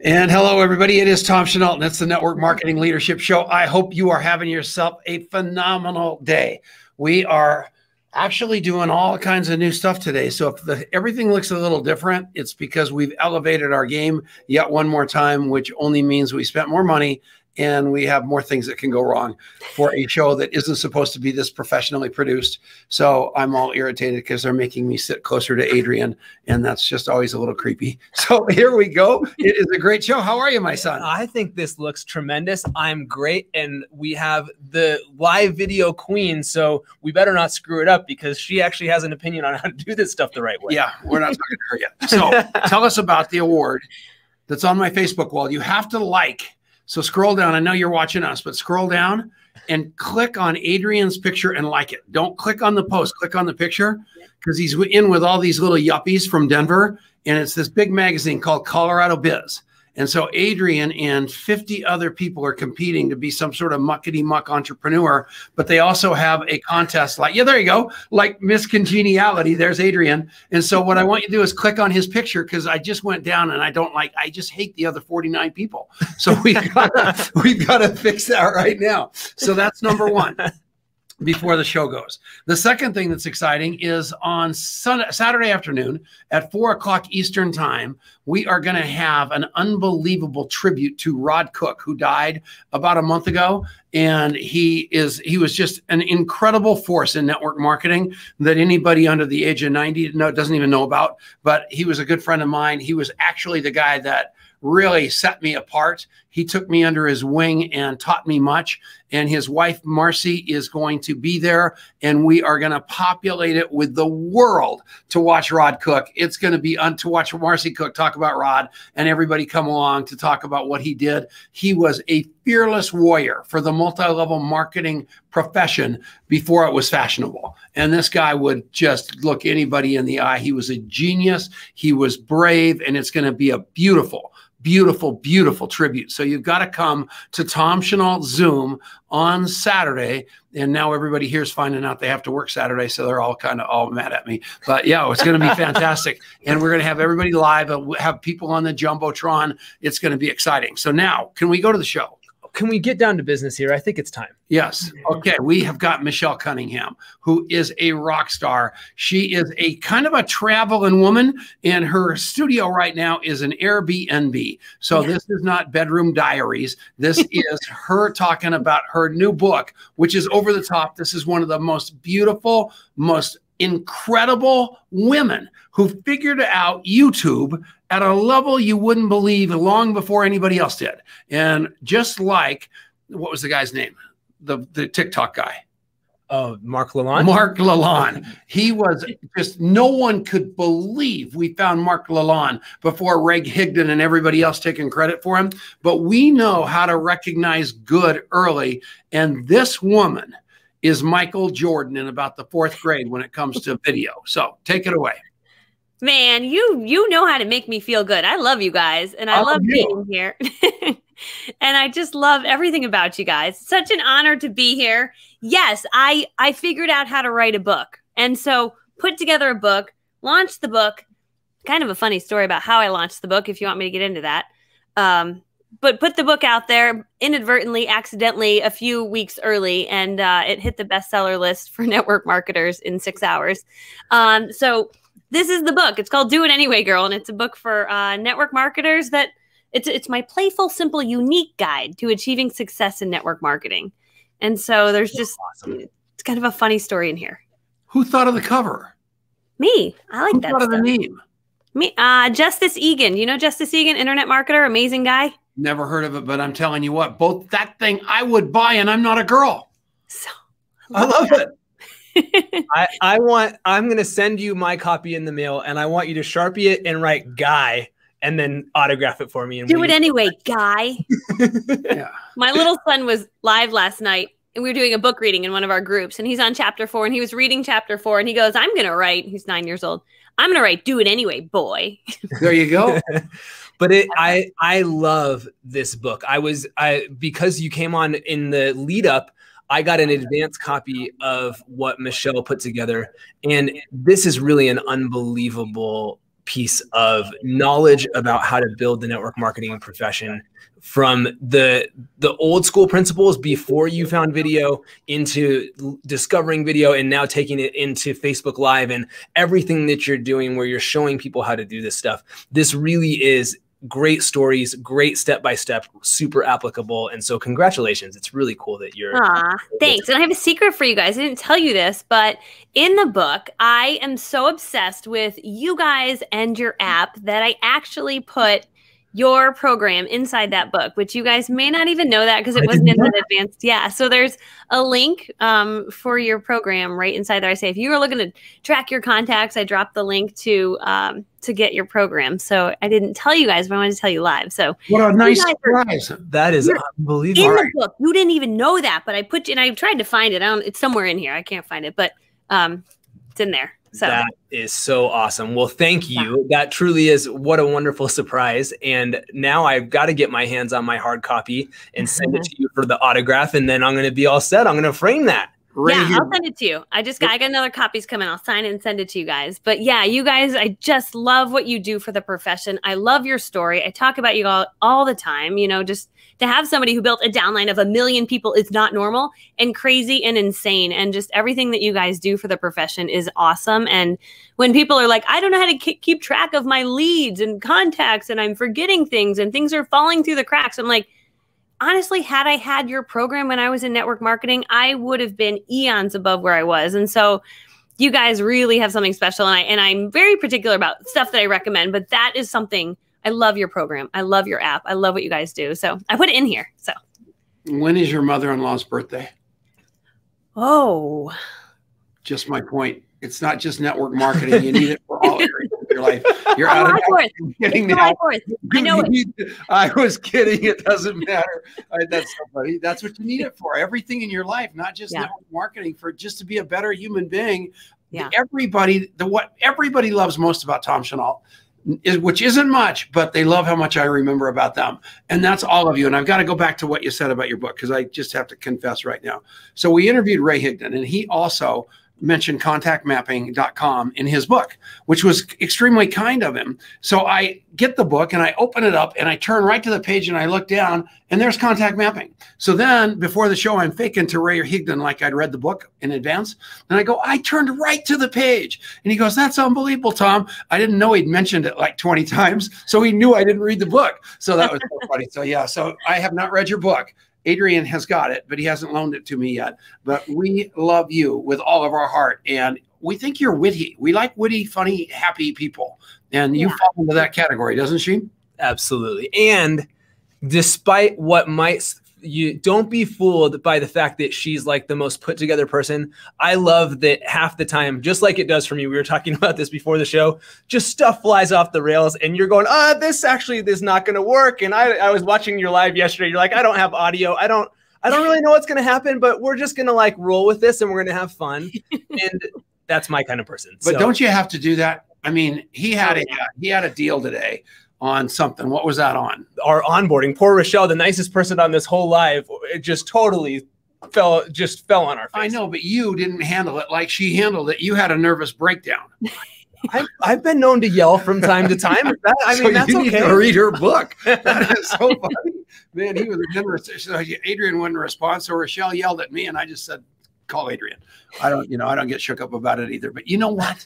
And hello, everybody. It is Tom Chenault, and it's the Network Marketing Leadership Show. I hope you are having yourself a phenomenal day. We are actually doing all kinds of new stuff today. So if everything looks a little different, it's because we've elevated our game yet one more time, which only means we spent more money and we have more things that can go wrong for a show that isn't supposed to be this professionally produced. So I'm all irritated because they're making me sit closer to Adrian, and that's just always a little creepy. So here we go. It is a great show. How are you, my son? I think this looks tremendous. I'm great. And we have the live video queen, so we better not screw it up because she actually has an opinion on how to do this stuff the right way. Yeah, we're not talking to her yet. So tell us about the award that's on my Facebook wall. You have to like. So scroll down. I know you're watching us, but scroll down and click on Adrian's picture and like it. Don't click on the post. Click on the picture because he's in with all these little yuppies from Denver. And it's this big magazine called Colorado Biz. And so Adrian and 50 other people are competing to be some sort of muckety-muck entrepreneur, but they also have a contest like, yeah, there you go, like Miss Congeniality. There's Adrian. And so what I want you to do is click on his picture because I just went down and I just hate the other 49 people. So we've got to fix that right now. So that's number one. Before the show goes. The second thing that's exciting is on Saturday afternoon at 4 o'clock Eastern time, we are going to have an unbelievable tribute to Rod Cook, who died about a month ago. And he was just an incredible force in network marketing that anybody under the age of 90 doesn't even know about. But he was a good friend of mine. He was actually the guy that really set me apart. He took me under his wing and taught me much. And his wife, Marcy, is going to be there. And we are going to populate it with the world to watch Rod Cook. It's going to be to watch Marcy Cook talk about Rod and everybody come along to talk about what he did. He was a fearless warrior for the multi-level marketing profession before it was fashionable. And this guy would just look anybody in the eye. He was a genius. He was brave. And it's going to be a beautiful, beautiful, beautiful tribute. So you've got to come to Tom Chenault Zoom on Saturday. And now everybody here is finding out they have to work Saturday. So they're all kind of all mad at me. But yeah, it's going to be fantastic. And we're going to have everybody live, have people on the Jumbotron. It's going to be exciting. So now can we go to the show? Can we get down to business here? I think it's time. Yes. Okay. We have got Michelle Cunningham, who is a rock star. She is a kind of a traveling woman, and her studio right now is an Airbnb. So this is not bedroom diaries. This is her talking about her new book, which is over the top. This is one of the most beautiful, most incredible women who figured out YouTube at a level you wouldn't believe long before anybody else did. And just like, what was the guy's name? The TikTok guy. Oh, Mark Lalonde? Mark Lalonde. He was just, no one could believe we found Mark Lalonde before Reg Higdon and everybody else taking credit for him. But we know how to recognize good early. And this woman is Michael Jordan in about the 4th grade when it comes to video. So take it away. Man, you know how to make me feel good. I love you guys, and I love being here. And I just love everything about you guys. Such an honor to be here. Yes, I figured out how to write a book. And so put together a book, launched the book. Kind of a funny story about how I launched the book, if you want me to get into that. But put the book out there inadvertently, accidentally, a few weeks early, and it hit the bestseller list for network marketers in 6 hours. So this is the book. It's called Do It Anyway, Girl, and it's a book for network marketers that it's my playful, simple, unique guide to achieving success in network marketing. And so there's just it's kind of a funny story in here. Who thought of the cover? Me. I like that. Who thought of the name? Me. Justice Egan. You know Justice Egan, internet marketer, amazing guy. Never heard of it, but I'm telling you what, both that thing I would buy, and I'm not a girl. So I love it. I'm going to send you my copy in the mail, and I want you to Sharpie it and write Guy and then autograph it for me. And do it anyway, Guy. Yeah. My little son was live last night, and we were doing a book reading in one of our groups, and he's on chapter 4, and he was reading chapter 4, and he goes, I'm going to write, he's 9 years old, I'm going to write, do it anyway, boy. There you go. But I love this book. Because you came on in the lead up, I got an advanced copy of what Michelle put together. And this is really an unbelievable piece of knowledge about how to build the network marketing profession from the old school principles before you found video into discovering video and now taking it into Facebook Live and everything that you're doing where you're showing people how to do this stuff. This really is great stories, great step-by-step, super applicable. And so congratulations. It's really cool that you're. Thanks. And I have a secret for you guys. I didn't tell you this, but in the book, I am so obsessed with you guys and your app that I actually put your program inside that book, which you guys may not even know that because it wasn't in the advanced. Yeah. So there's a link for your program right inside there. I say, if you were looking to track your contacts, I dropped the link to get your program. So I didn't tell you guys, but I wanted to tell you live. So what a nice surprise. That is unbelievable. In the book, you didn't even know that, but I put you, and I tried to find it. It's somewhere in here. I can't find it, but it's in there. So that is so awesome. Well, thank you. Yeah. That truly is what a wonderful surprise. And now I've got to get my hands on my hard copy and send it to you for the autograph. And then I'm going to be all set. I'm going to frame that. Yeah, I'll send it to you. I got another copies coming. I'll sign it and send it to you guys. But yeah, you guys, I just love what you do for the profession. I love your story. I talk about you all the time. You know, just to have somebody who built a downline of 1 million people is not normal and crazy and insane. And just everything that you guys do for the profession is awesome. And when people are like, I don't know how to keep track of my leads and contacts and I'm forgetting things and things are falling through the cracks, I'm like, honestly, had I had your program when I was in network marketing, I would have been eons above where I was. And so you guys really have something special. And I'm very particular about stuff that I recommend, but that is something. I love your program. I love your app. I love what you guys do. So I put it in here. So when is your mother-in-law's birthday? Oh, just my point. It's not just network marketing. You need it for all areas of your life. You're out of kidding now. I know it. I was kidding. It doesn't matter. That's somebody. That's what you need it for. Everything in your life, not just network marketing, for just to be a better human being. Yeah. What everybody loves most about Tom Chenault, which isn't much, but they love how much I remember about them. And that's all of you. And I've got to go back to what you said about your book, because I just have to confess right now. So we interviewed Ray Higdon, and he also mentioned contactmapping.com in his book, which was extremely kind of him. So I get the book and I open it up and I turn right to the page and I look down and there's contact mapping. So then before the show, I'm faking to Ray Higdon like I'd read the book in advance. And I go, I turned right to the page. And he goes, that's unbelievable, Tom. I didn't know he'd mentioned it like 20 times. So he knew I didn't read the book. So that was so funny. So yeah, so I have not read your book. Adrian has got it, but he hasn't loaned it to me yet. But we love you with all of our heart. And we think you're witty. We like witty, funny, happy people. And you fall into that category, doesn't she? Absolutely. And despite what you don't be fooled by the fact that she's like the most put together person. I love that half the time, just like it does for me, we were talking about this before the show, just stuff flies off the rails and you're going, this is not going to work. And I was watching your live yesterday. You're like, I don't have audio. I don't really know what's going to happen, but we're just going to like roll with this and we're going to have fun. And that's my kind of person. But don't you have to do that? I mean, he had a deal today on something. What was that on? Our onboarding. Poor Rochelle, the nicest person on this whole live, it just totally fell on our face. I know, but you didn't handle it like she handled it. You had a nervous breakdown. I've been known to yell from time to time. That's you need okay. to read her book. That is so funny. Man, he was a generous. So Adrian wouldn't respond, so Rochelle yelled at me, and I just said, call Adrian. I don't get shook up about it either. But you know what?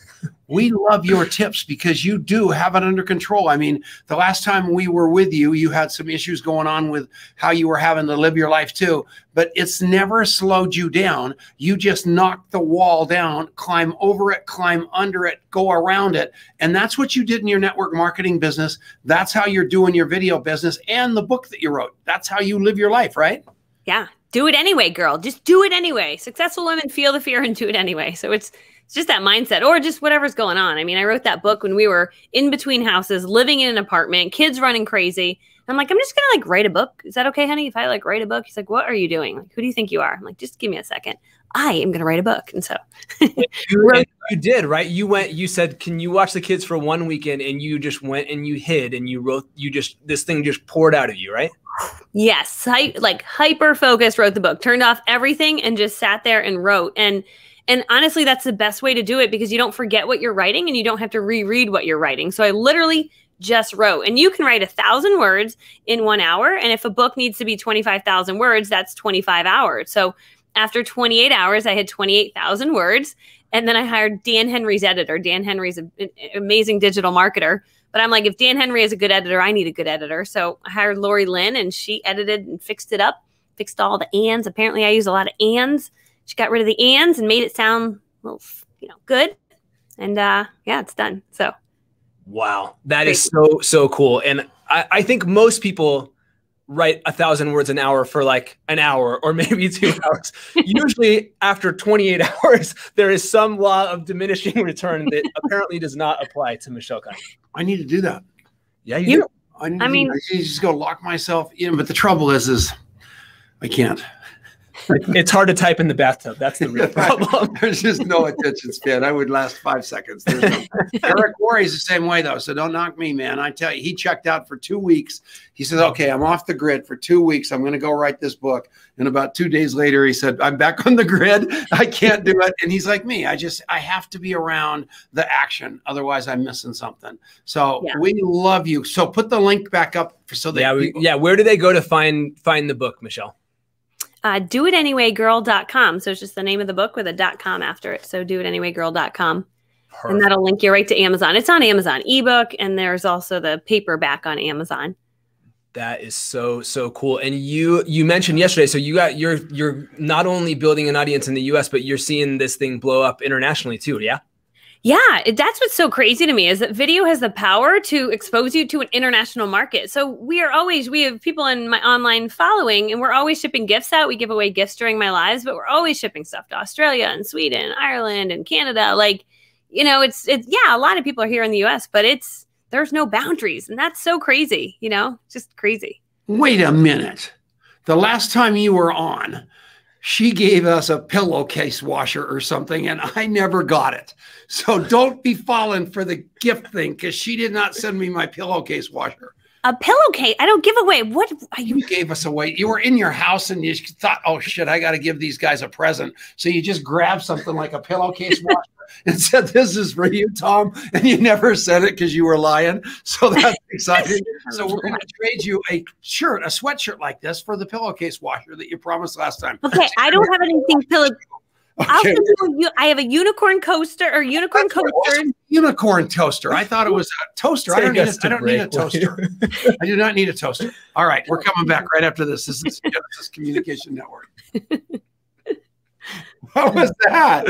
We love your tips because you do have it under control. I mean, the last time we were with you, you had some issues going on with how you were having to live your life too. But it's never slowed you down. You just knock the wall down, climb over it, climb under it, go around it. And that's what you did in your network marketing business. That's how you're doing your video business and the book that you wrote. That's how you live your life, right? Yeah. Do it anyway, girl. Just do it anyway. Successful women feel the fear and do it anyway. So it's just that mindset or just whatever's going on. I mean, I wrote that book when we were in between houses, living in an apartment, kids running crazy. I'm like, I'm just going to like write a book. Is that okay, honey? If I like write a book? He's like, what are you doing? Like, who do you think you are? I'm like, just give me a second. I am going to write a book. And so you did, right? You said, can you watch the kids for one weekend? And you just went and you hid and you wrote, this thing just poured out of you, right? Yes. Hyper focused, wrote the book, turned off everything and just sat there and wrote. And And honestly, that's the best way to do it because you don't forget what you're writing and you don't have to reread what you're writing. So I literally just wrote, and you can write 1,000 words in 1 hour. And if a book needs to be 25,000 words, that's 25 hours. So after 28 hours, I had 28,000 words. And then I hired Dan Henry's editor. Dan Henry's an amazing digital marketer. But I'm like, if Dan Henry is a good editor, I need a good editor. So I hired Lori Lynn, and she edited and fixed it up, fixed all the ands. Apparently, I use a lot of ands. She got rid of the ands and made it sound a little, good. And yeah, it's done. So. Wow. That is so cool. And I think most people write 1,000 words an hour for like an hour or maybe 2 hours. Usually after 28 hours, there is some law of diminishing return that apparently does not apply to Michelle Cunningham. I need to do that. Yeah, you do. I need to just go lock myself in. But the trouble is I can't. It's hard to type in the bathtub. That's the real problem. There's just no attention span. I would last 5 seconds. Eric Worre is the same way, though. So don't knock me, man. I tell you, he checked out for 2 weeks. He said, okay, I'm off the grid for 2 weeks. I'm going to go write this book. And about 2 days later, he said, I'm back on the grid. I can't do it. And he's like me. I have to be around the action. Otherwise, I'm missing something. So we love you. So put the link back up so that where do they go to find the book, Michelle? doitanywaygirl.com. So it's just the name of the book with a .com after it. So doitanywaygirl.com. And that'll link you right to Amazon. It's on Amazon ebook, and there's also the paperback on Amazon. That is so cool. And you mentioned yesterday, so you're not only building an audience in the US, but you're seeing this thing blow up internationally too, yeah? Yeah, that's what's so crazy to me is that video has the power to expose you to an international market. So we have people in my online following, and we're always shipping gifts out. We give away gifts during my lives, but we're always shipping stuff to Australia and Sweden, Ireland and Canada. Like, it's a lot of people are here in the US, but there's no boundaries. And that's so crazy, just crazy. Wait a minute. The last time you were on, she gave us a pillowcase washer or something, and I never got it. So don't be falling for the gift thing, because she did not send me my pillowcase washer. A pillowcase? I don't give away. What? You gave us away. You were in your house and you thought, oh, shit, I got to give these guys a present. So you just grabbed something like a pillowcase washer and said, this is for you, Tom. And you never said it because you were lying. So that's exciting. So we're going to trade you a sweatshirt like this for the pillowcase washer that you promised last time. Okay, so I don't have anything Okay. I have a unicorn coaster or unicorn coaster. Unicorn toaster. I thought it was a toaster. I don't need a toaster. I do not need a toaster. All right. We're coming back right after this. This is Genesis Communication Network. What was that?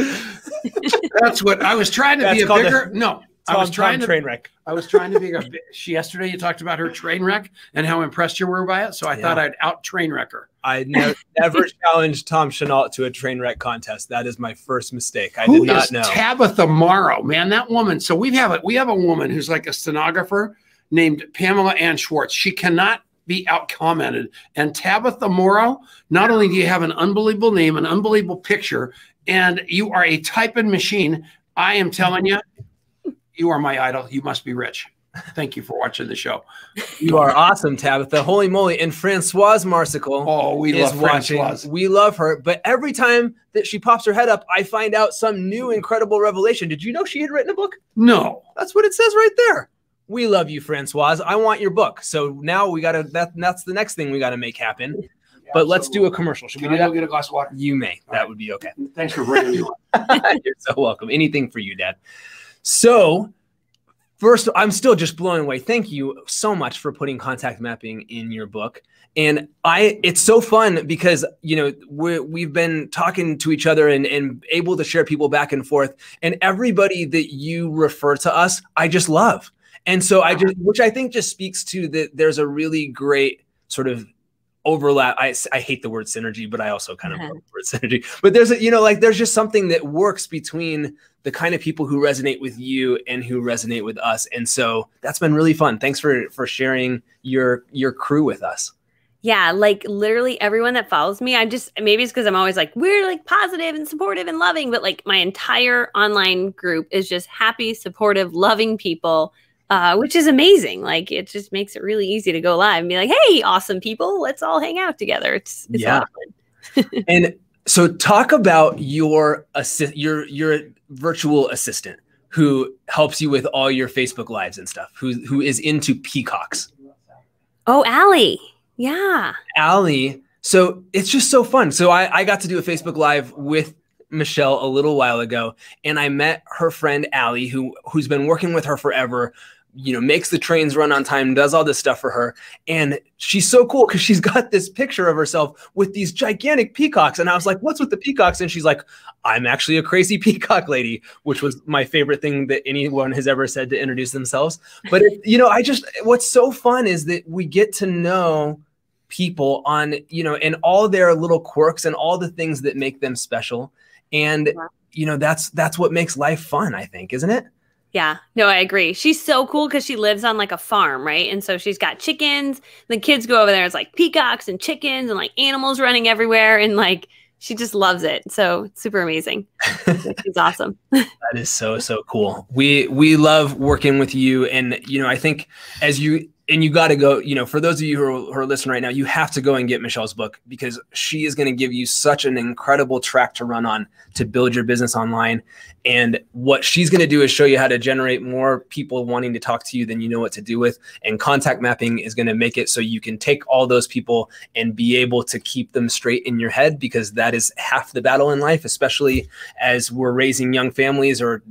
That's what I was trying to be a bigger. No. I was trying to train wreck. I was trying to be a yesterday you talked about her train wreck and how impressed you were by it. So I thought I'd out train wreck her. I never challenged Tom Chenault to a train wreck contest. That is my first mistake. I did not know. Tabitha Morrow, man, that woman. So we have a woman who's like a stenographer named Pamela Ann Schwartz. She cannot be out commented. And Tabitha Morrow, not only do you have an unbelievable name, an unbelievable picture, and you are a typing machine, I am telling you, you are my idol. You must be rich. Thank you for watching the show. You are awesome, Tabitha. Holy moly. And Francoise Marsicle. Oh, we love Francoise. We love her. But every time that she pops her head up, I find out some new incredible revelation. Did you know she had written a book? No. That's what it says right there. We love you, Francoise. I want your book. So now we got to, that's the next thing we got to make happen. Yeah, but let's do a commercial. Should we do that? Go get a glass of water? You may. That would be okay. Thanks for bringing me on. You're so welcome. Anything for you, Dad. So first, I'm still just blown away. Thank you so much for putting contact mapping in your book. And it's so fun because, we've been talking to each other and able to share people back and forth, and everybody that you refer to us, I just love. And so which I think just speaks to that there's a really great sort of overlap. I hate the word synergy, but I also kind of love the word synergy. But there's there's just something that works between the kind of people who resonate with you and who resonate with us. And so that's been really fun. Thanks for sharing your crew with us. Yeah, like literally everyone that follows me, maybe it's because I'm always like, we're like positive and supportive and loving, but like my entire online group is just happy, supportive, loving people, which is amazing. Like it just makes it really easy to go live and be like, hey, awesome people, let's all hang out together. It's a lot of fun. And So talk about your virtual assistant who helps you with all your Facebook lives and stuff, who is into peacocks. Oh, Allie. Yeah. Allie. So it's just so fun. So I got to do a Facebook Live with Michelle a little while ago, and I met her friend Allie, who's been working with her forever, you know, makes the trains run on time, does all this stuff for her. And she's so cool because she's got this picture of herself with these gigantic peacocks. And I was like, what's with the peacocks? And she's like, I'm actually a crazy peacock lady, which was my favorite thing that anyone has ever said to introduce themselves. But, you know, what's so fun is that we get to know people on, you know, and all their little quirks and all the things that make them special. And, you know, that's what makes life fun, I think, isn't it? Yeah, no, I agree. She's so cool because she lives on like a farm, right? And so she's got chickens. The kids go over there. It's like peacocks and chickens and like animals running everywhere. And like, she just loves it. So it's super amazing. She's awesome. That is so, so cool. We love working with you. And, you know, I think you got to go, you know, for those of you who are listening right now, you have to go and get Michelle's book because she is going to give you such an incredible track to run on to build your business online. And what she's going to do is show you how to generate more people wanting to talk to you than you know what to do with. And contact mapping is going to make it so you can take all those people and be able to keep them straight in your head, because that is half the battle in life, especially as we're raising young families or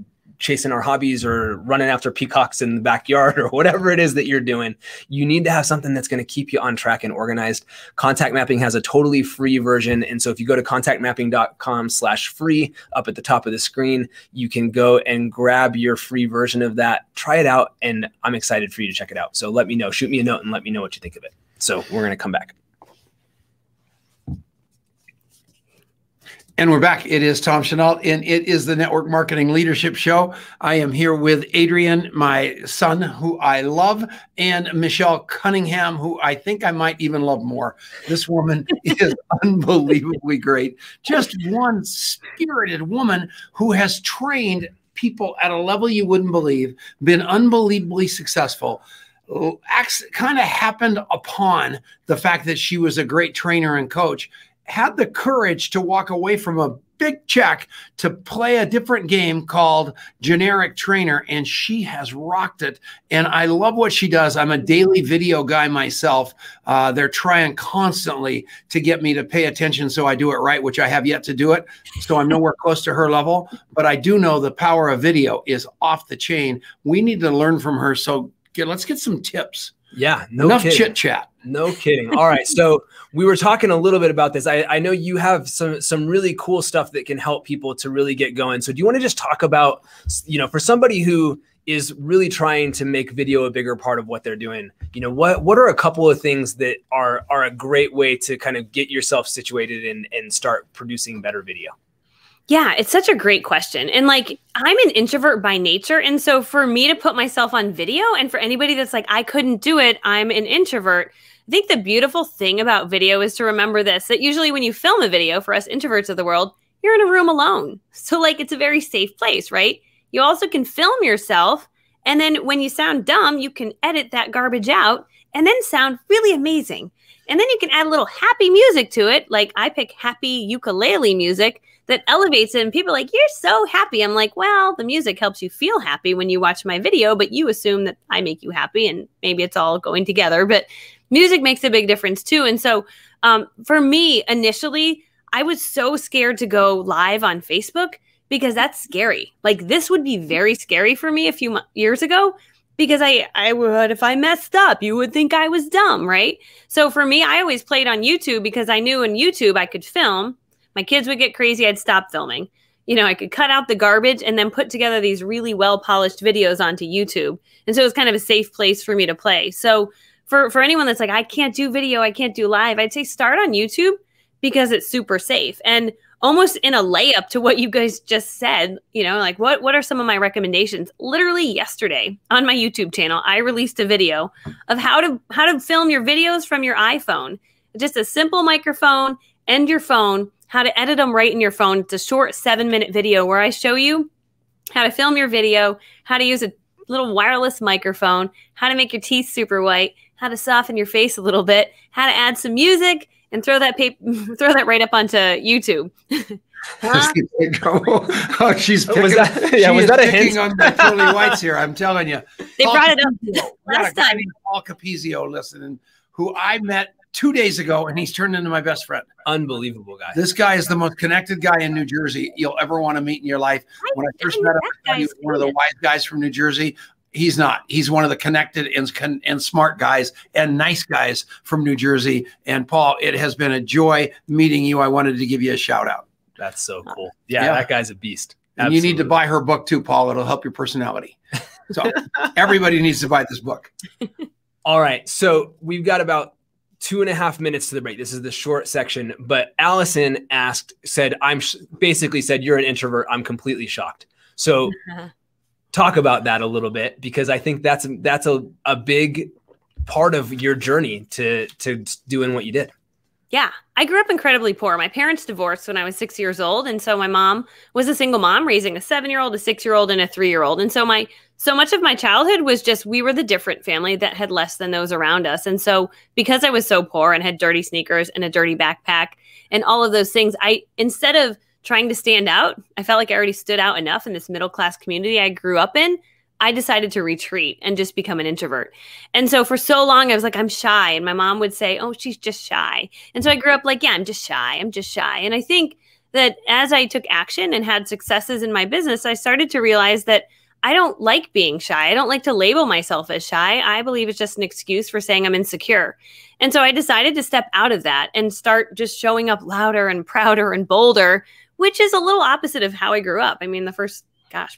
chasing our hobbies or running after peacocks in the backyard or whatever it is that you're doing. You need to have something that's going to keep you on track and organized. Contact mapping has a totally free version. And so if you go to contactmapping.com/free up at the top of the screen, you can go and grab your free version of that, try it out. And I'm excited for you to check it out. So let me know, shoot me a note and let me know what you think of it. So we're going to come back. And we're back. It is Tom Chenault, and it is the Network Marketing Leadership Show. I am here with Adrian, my son, who I love, and Michelle Cunningham, who I think I might even love more. This woman is unbelievably great. Just one spirited woman who has trained people at a level you wouldn't believe, been unbelievably successful. Kind of happened upon the fact that she was a great trainer and coach, had the courage to walk away from a big check to play a different game called generic trainer, and she has rocked it. And I love what she does. I'm a daily video guy myself. They're trying constantly to get me to pay attention so I do it right, which I have yet to do it. So I'm nowhere close to her level, but I do know the power of video is off the chain. We need to learn from her. So let's get some tips. Yeah, enough chit chat. No kidding. All right. So we were talking a little bit about this. I know you have some really cool stuff that can help people to really get going. So do you want to just talk about, you know, for somebody who is really trying to make video a bigger part of what they're doing, you know, what are a couple of things that are a great way to kind of get yourself situated and start producing better video? Yeah, it's such a great question. And like, I'm an introvert by nature. And so for me to put myself on video, and for anybody that's like, I couldn't do it, I'm an introvert. I think the beautiful thing about video is to remember this, that usually when you film a video, for us introverts of the world, you're in a room alone. So like, it's a very safe place, right? You also can film yourself. And then when you sound dumb, you can edit that garbage out and then sound really amazing. And then you can add a little happy music to it. Like I pick happy ukulele music that elevates it. And people are like, you're so happy. I'm like, well, the music helps you feel happy when you watch my video, but you assume that I make you happy and maybe it's all going together. But music makes a big difference too. And so for me, initially, I was so scared to go live on Facebook because that's scary. Like this would be very scary for me a few years ago. Because I would, if I messed up, you would think I was dumb, right? So for me, I always played on YouTube because I knew in YouTube I could film. My kids would get crazy, I'd stop filming. You know, I could cut out the garbage and then put together these really well-polished videos onto YouTube. And so it was kind of a safe place for me to play. So for anyone that's like, I can't do video, I can't do live, I'd say start on YouTube because it's super safe. And almost in a layup to what you guys just said, you know, like what are some of my recommendations? Literally yesterday on my YouTube channel, I released a video of how to film your videos from your iPhone. Just a simple microphone and your phone, how to edit them right in your phone. It's a short 7-minute video where I show you how to film your video, how to use a little wireless microphone, how to make your teeth super white, how to soften your face a little bit, how to add some music, and throw that throw that right up onto YouTube. Huh? Oh, she's picking, was that a hint? on the pearly whites here. I'm telling you. They Paul brought it up Capizio. last time. Paul Capizio, listening, who I met 2 days ago, and he's turned into my best friend. Unbelievable guy. This guy is the most connected guy in New Jersey you'll ever want to meet in your life. When I first met him, he was one of the wise guys from New Jersey. He's not. He's one of the connected and smart guys and nice guys from New Jersey. And Paul, it has been a joy meeting you. I wanted to give you a shout out. That's so cool. Yeah, that guy's a beast. And you need to buy her book too, Paul. It'll help your personality. So everybody needs to buy this book. All right. So we've got about 2.5 minutes to the break. This is the short section, but Allison basically said, you're an introvert. I'm completely shocked. So talk about that a little bit, because I think that's a big part of your journey to doing what you did. Yeah, I grew up incredibly poor. My parents divorced when I was 6 years old. And so my mom was a single mom raising a 7-year-old, a 6-year-old, and a 3-year-old. And so much of my childhood was just, we were the different family that had less than those around us. And so because I was so poor and had dirty sneakers and a dirty backpack and all of those things, instead of trying to stand out, I felt like I already stood out enough in this middle-class community I grew up in. I decided to retreat and just become an introvert. And so for so long, I was like, I'm shy. And my mom would say, oh, she's just shy. And so I grew up like, yeah, I'm just shy. I'm just shy. And I think that as I took action and had successes in my business, I started to realize that I don't like being shy. I don't like to label myself as shy. I believe it's just an excuse for saying I'm insecure. And so I decided to step out of that and start just showing up louder and prouder and bolder, which is a little opposite of how I grew up. I mean, the first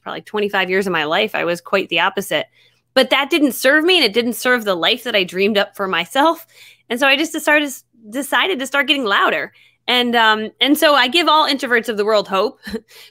probably 25 years of my life, I was quite the opposite. But that didn't serve me, and it didn't serve the life that I dreamed up for myself. And so I just decided to start getting louder. And so I give all introverts of the world hope,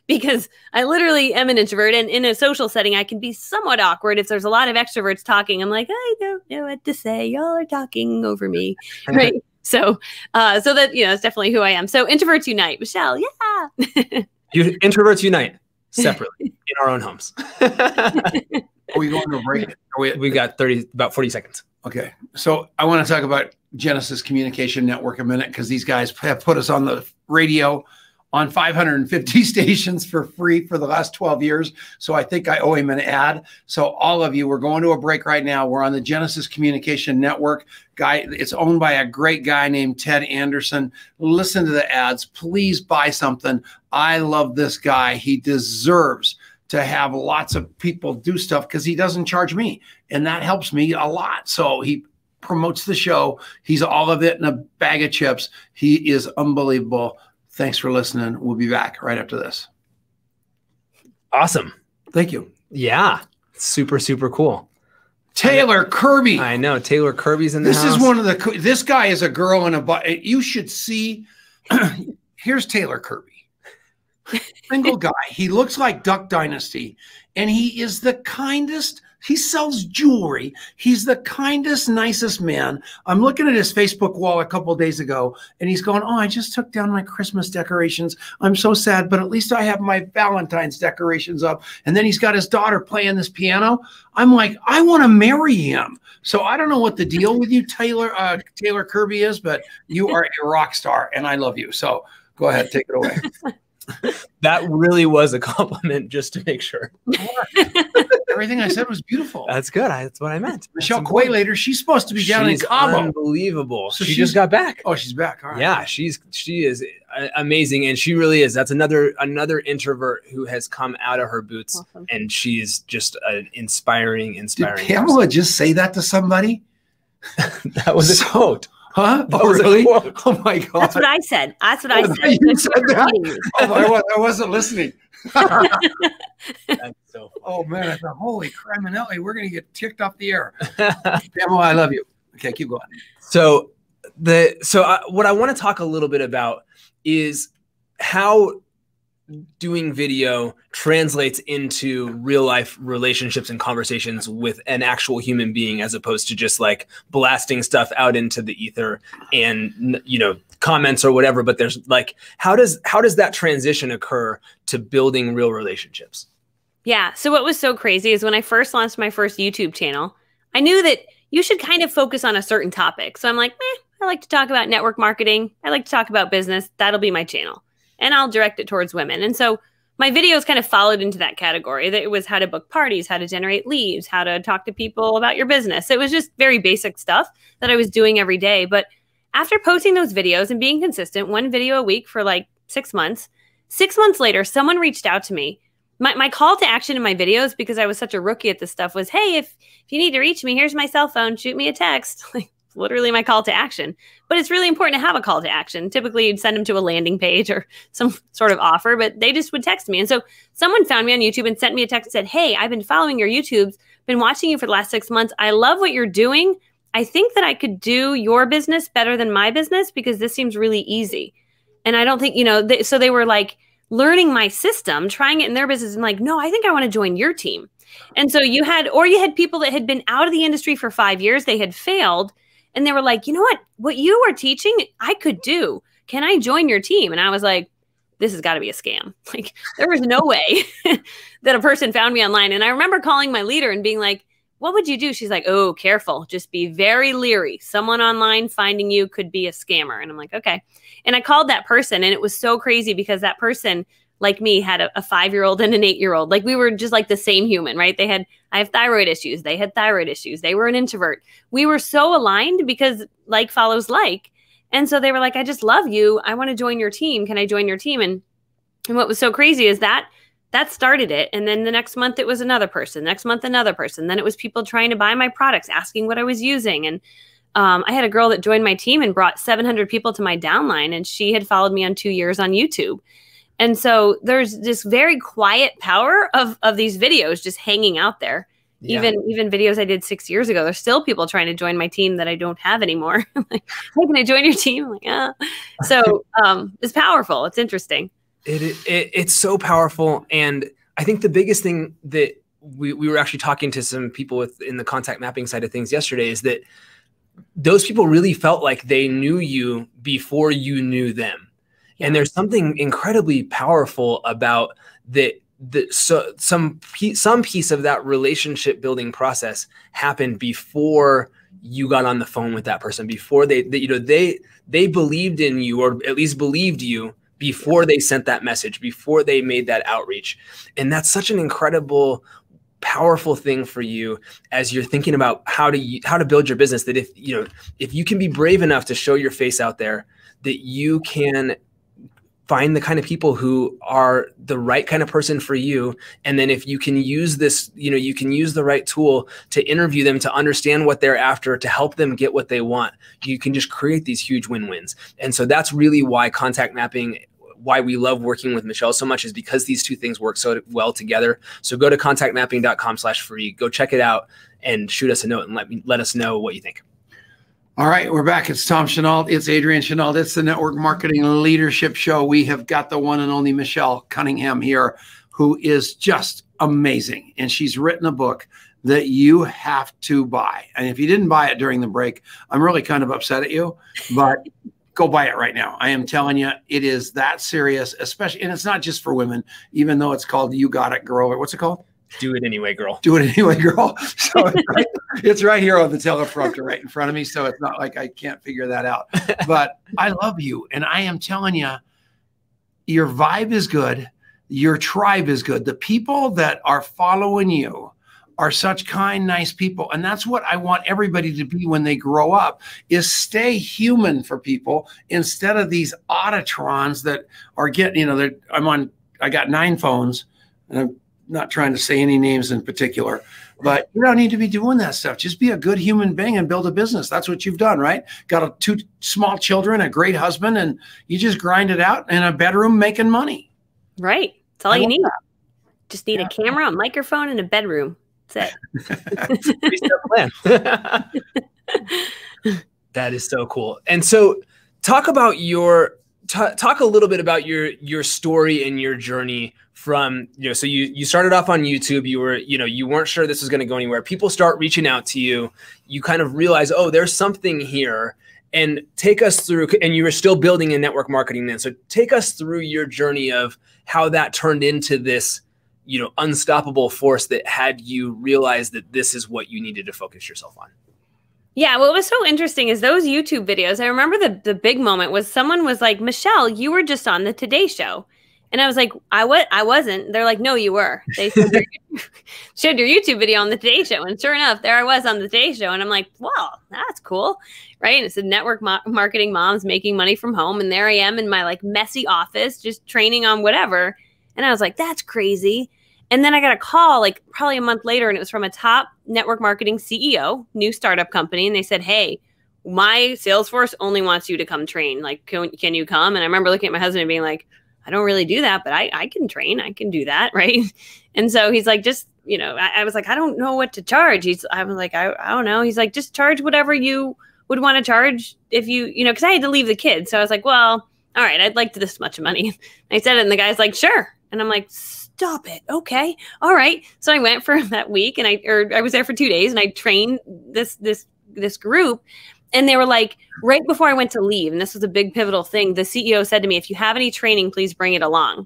because I literally am an introvert. And in a social setting, I can be somewhat awkward if there's a lot of extroverts talking. I'm like, I don't know what to say. Y'all are talking over me. Right. So that, it's definitely who I am. So introverts unite. Michelle, yeah. Introverts unite. Separately in our own homes. Are we going to a break? We got about 40 seconds. Okay. So I want to talk about Genesis Communication Network a minute, because these guys have put us on the radio on 550 stations for free for the last 12 years. So I think I owe him an ad. So all of you, we're going to a break right now. We're on the Genesis Communication Network. It's owned by a great guy named Ted Anderson. Listen to the ads. Please buy something. I love this guy. He deserves to have lots of people do stuff, because he doesn't charge me. And that helps me a lot. So he promotes the show. He's all of it in a bag of chips. He is unbelievable. Thanks for listening. We'll be back right after this. Awesome. Thank you. Yeah. Super, super cool. Taylor Kirby. I know. Taylor Kirby's in the house. This is one of the, this guy is a girl in a, you should see, here's Taylor Kirby. Single guy. He looks like Duck Dynasty, and he is the kindest. He sells jewelry. He's the kindest, nicest man. I'm looking at his Facebook wall a couple of days ago, and he's going, oh, I just took down my Christmas decorations. I'm so sad, but at least I have my Valentine's decorations up. And then he's got his daughter playing this piano. I'm like, I want to marry him. So I don't know what the deal with you, Taylor Kirby is, but you are a rock star, and I love you. So go ahead, take it away. That really was a compliment, just to make sure. Everything I said was beautiful. That's good. That's what I meant. Michelle Quay later. She's supposed to be down in Cabo. Unbelievable. So she just got back. Oh, she's back. All right. Yeah, she is amazing, and she really is. That's another introvert who has come out of her boots, awesome. And she's just an inspiring. Did Pamela just say that to somebody? That was a quote. Huh? Oh, really? Oh, my God. That's what I said. That's what I said. You said that? Oh, I wasn't listening. That's so funny. Oh, man. I thought, holy criminelli, we're going to get kicked off the air. Pamela, I love you. Okay, keep going. So what I want to talk a little bit about is how doing video translates into real life relationships and conversations with an actual human being, as opposed to just like blasting stuff out into the ether and, comments or whatever. But there's like, how does that transition occur to building real relationships? Yeah. So what was so crazy is when I first launched my first YouTube channel, I knew that you should kind of focus on a certain topic. So I'm like, I like to talk about network marketing. I like to talk about business. That'll be my channel. And I'll direct it towards women. And so my videos kind of followed into that category. That it was how to book parties, how to generate leads, how to talk to people about your business. It was just very basic stuff that I was doing every day. But after posting those videos and being consistent, 1 video a week for like 6 months, 6 months later, someone reached out to me. My call to action in my videos, because I was such a rookie at this stuff, was, hey, if you need to reach me, here's my cell phone, shoot me a text. Like, literally my call to action. But it's really important to have a call to action. Typically, you'd send them to a landing page or some sort of offer, but they just would text me. And so someone found me on YouTube and sent me a text and said, hey, I've been following your YouTubes, been watching you for the last 6 months. I love what you're doing. I think that I could do your business better than my business because this seems really easy. And I don't think, so they were like learning my system, trying it in their business and like, no, I think I want to join your team. And so you had people that had been out of the industry for 5 years, they had failed. And they were like, you know what you are teaching, I could do. Can I join your team? And I was like, this has got to be a scam. Like, there was no way that a person found me online. And I remember calling my leader and being like, what would you do? She's like, oh, careful. Just be very leery. Someone online finding you could be a scammer. And I'm like, okay. And I called that person. And it was so crazy because that person, like me, had a 5-year-old and an 8-year-old. Like, we were just like the same human, right? I have thyroid issues. They had thyroid issues. They were an introvert. We were so aligned because like follows like. And so they were like, I just love you. I want to join your team. Can I join your team? And what was so crazy is that started it. And then the next month it was another person, next month, another person. Then it was people trying to buy my products, asking what I was using. And I had a girl that joined my team and brought 700 people to my downline. And she had followed me on 2 years on YouTube. And so there's this very quiet power of these videos just hanging out there. Yeah. Even videos I did 6 years ago, there's still people trying to join my team that I don't have anymore. Like, hey, can I join your team? I'm like, yeah. So it's powerful. It's interesting. It's so powerful. And I think the biggest thing that we were actually talking to some people in the contact mapping side of things yesterday is that those people really felt like they knew you before you knew them. Yeah. And there's something incredibly powerful about that. So some piece of that relationship building process happened before you got on the phone with that person, before they believed in you, or at least believed you before they sent that message, before they made that outreach. And that's such an incredible, powerful thing for you as you're thinking about how to build your business, that if you can be brave enough to show your face out there, that you can find the kind of people who are the right kind of person for you. And then if you can use this, you can use the right tool to interview them, to understand what they're after, to help them get what they want. You can just create these huge win-wins. And so that's really why contact mapping, why we love working with Michelle so much, is because these two things work so well together. So go to contactmapping.com/free, go check it out and shoot us a note and let us know what you think. All right, we're back. It's Tom Chenault. It's Adrian Chenault. It's the Network Marketing Leadership Show. We have got the one and only Michelle Cunningham here, who is just amazing. And she's written a book that you have to buy. And if you didn't buy it during the break, I'm really kind of upset at you, but go buy it right now. I am telling you, it is that serious, especially, and it's not just for women, even though it's called You Got It, Girl. What's it called? Do it anyway, girl. Do it anyway, girl. So it's right here on the teleprompter right in front of me. So it's not like I can't figure that out. But I love you. And I am telling you, your vibe is good. Your tribe is good. The people that are following you are such kind, nice people. And that's what I want everybody to be when they grow up, is stay human for people instead of these autotrons that are getting, I got 9 phones, and I'm not trying to say any names in particular, but you don't need to be doing that stuff. Just be a good human being and build a business. That's what you've done, right? Got 2 small children, a great husband, and you just grind it out in a bedroom making money. Right. That's all you need. Just need a camera, a microphone, and a bedroom. That's it. That is so cool. And so talk about talk a little bit about your story and your journey from, so you started off on YouTube, you weren't sure this was going to go anywhere. People start reaching out to you. You kind of realize, oh, there's something here, and take us through, and you were still building in network marketing then. So take us through your journey of how that turned into this, unstoppable force that had you realize that this is what you needed to focus yourself on. Yeah, what was so interesting is those YouTube videos. I remember the big moment was someone was like, Michelle, you were just on the Today Show. And I was like, I wasn't. They're like, no, you were. They showed your YouTube video on the Today Show. And sure enough, there I was on the Today Show. And I'm like, wow, that's cool. Right. And it said network marketing moms making money from home. And there I am in my like messy office, just training on whatever. And I was like, that's crazy. And then I got a call like probably a month later, and it was from a top network marketing CEO, new startup company. And they said, hey, my Salesforce only wants you to come train. Like, can you come? And I remember looking at my husband and being like, I don't really do that, but I can train. I can do that. Right. And so he's like, just, you know, I was like, I don't know what to charge. I was like, I don't know. He's like, just charge whatever you would want to charge if you know, because I had to leave the kids. So I was like, well, all right, I'd like this much money. I said it, and the guy's like, sure. And I'm like, stop it. Okay. All right. So I went for that week, and I was there for 2 days, and I trained this group. And they were like, right before I went to leave, and this was a big pivotal thing, the CEO said to me, if you have any training, please bring it along.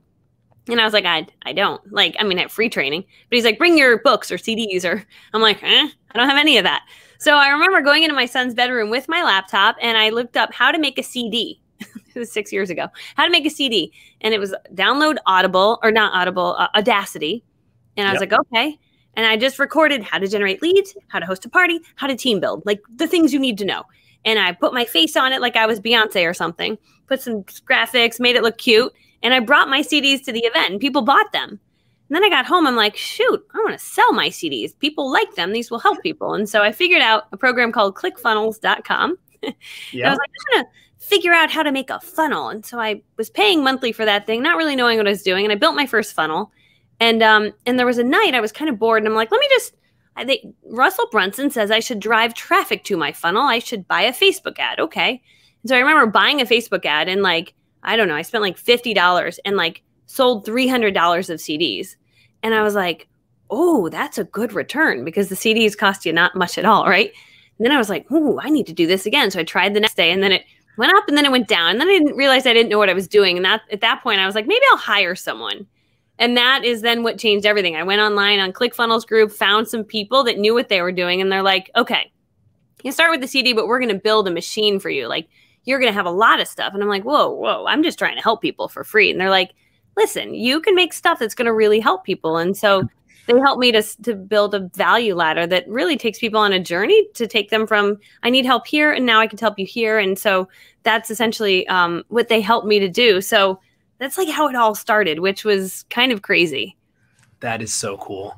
And I was like, I don't. Like, I mean, I have free training. But he's like, bring your books or CDs. Or I'm like, I don't have any of that. So I remember going into my son's bedroom with my laptop, and I looked up how to make a CD. It was 6 years ago. How to make a CD. And it was download Audacity. And I was like, okay. And I just recorded how to generate leads, how to host a party, how to team build, like the things you need to know. And I put my face on it like I was Beyonce or something, put some graphics, made it look cute. And I brought my CDs to the event, and people bought them. And then I got home. I'm like, shoot, I want to sell my CDs. People like them. These will help people. And so I figured out a program called clickfunnels.com. Yeah. I was like, I'm going to figure out how to make a funnel. And so I was paying monthly for that thing, not really knowing what I was doing. And I built my first funnel. And there was a night I was kind of bored, and I'm like, Russell Brunson says I should drive traffic to my funnel. I should buy a Facebook ad. Okay. And so I remember buying a Facebook ad, and like, I don't know, I spent like $50 and like sold $300 of CDs. And I was like, oh, that's a good return, because the CDs cost you not much at all. Right. And then I was like, ooh, I need to do this again. So I tried the next day, and then it went up, and then it went down. And then I didn't realize I didn't know what I was doing. And at that point I was like, maybe I'll hire someone. And that is then what changed everything. I went online on ClickFunnels group, found some people that knew what they were doing. And they're like, okay, you start with the CD, but we're going to build a machine for you. Like, you're going to have a lot of stuff. And I'm like, whoa, I'm just trying to help people for free. And they're like, listen, you can make stuff that's going to really help people. And so they helped me to build a value ladder that really takes people on a journey to take them from, I need help here, and now I can help you here. And so that's essentially what they helped me to do. So that's like how it all started, which was kind of crazy. That is so cool.